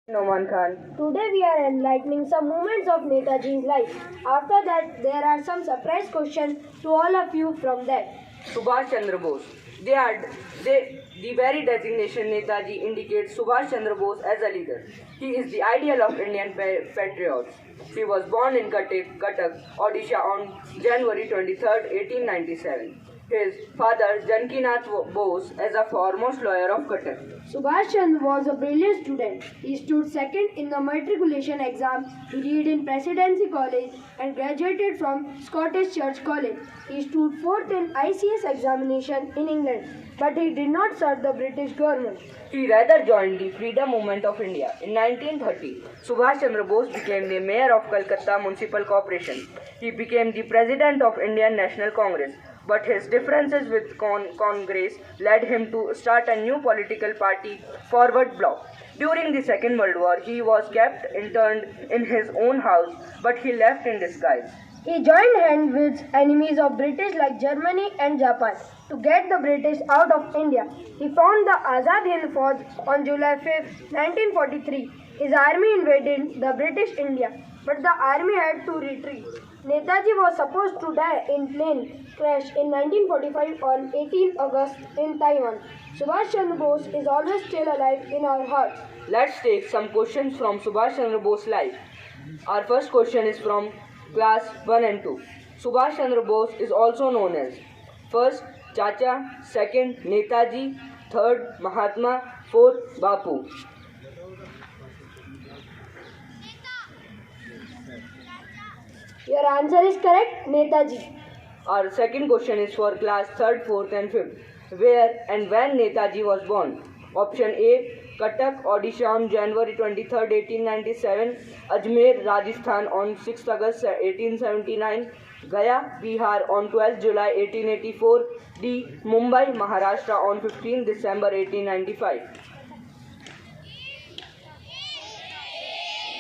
Noman Khan. Today we are enlightening some moments of Netaji's life. After that, there are some surprise questions to all of you from that. Subhash Chandra Bose. The very designation Netaji indicates Subhash Chandra Bose as a leader. He is the ideal of Indian patriots. He was born in Cuttack, Odisha on January 23, 1897. His father, Jankinath Bose, is a foremost lawyer of Cuttack. Subhash Chandra was a brilliant student. He stood second in the matriculation exam. He read in Presidency College and graduated from Scottish Church College. He stood fourth in ICS examination in England, but he did not serve the British government. He rather joined the freedom movement of India. In 1930, Subhash Chandra Bose became the mayor of Calcutta Municipal Corporation. He became the president of Indian National Congress, but his differences with Congress led him to start a new political party, Forward Bloc. During the Second World War, he was kept interned in his own house, but he left in disguise. He joined hands with enemies of British like Germany and Japan to get the British out of India. He found the Azad Hind Fauj on July 5, 1943. His army invaded the British India, but the army had to retreat. Netaji was supposed to die in plane crash in 1945 on 18 August in Taiwan. Subhash Chandra Bose is always still alive in our hearts. Let's take some questions from Subhash Chandra Bose's life. Our first question is from class 1 and 2. Subhash Chandra Bose is also known as first Chacha, second Netaji, third Mahatma, fourth Bapu. Your answer is correct, Netaji. Our second question is for class 3rd, 4th and 5th. Where and when Netaji was born? Option A, Cuttack, Odisha on January 23, 1897, Ajmer, Rajasthan on 6 August 1879, Gaya, Bihar on 12 July 1884, D, Mumbai, Maharashtra on 15 December 1895.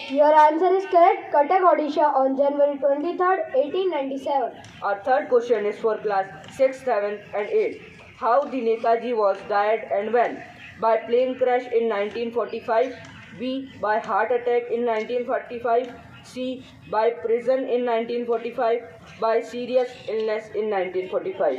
Your answer is correct, Cuttack, Odisha on January 23rd, 1897. Our third question is for class 6th, 7th and 8th. How the Netaji was died and when? By plane crash in 1945, B, by heart attack in 1945, C, by prison in 1945, by serious illness in 1945.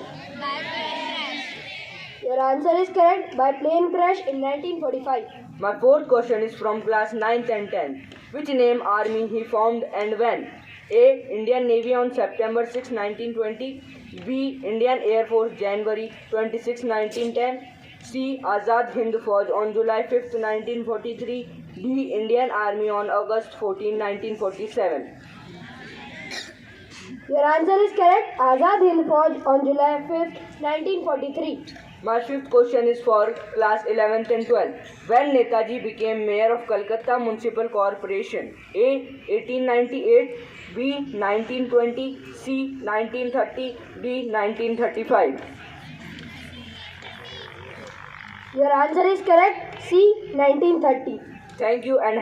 Your answer is correct, by plane crash in 1945. My fourth question is from class 9th and 10th. Which name army he formed and when? A, Indian Navy on September 6, 1920. B, Indian Air Force January 26, 1910. C, Azad Hind Fauj on July 5, 1943. D, Indian Army on August 14, 1947. Your answer is correct, Azad Hind Fauj on July 5, 1943. My fifth question is for class 11th and 12th. When Netaji became mayor of Calcutta Municipal Corporation? A, 1898, B, 1920, C, 1930, D, 1935. Your answer is correct, C, 1930. Thank you and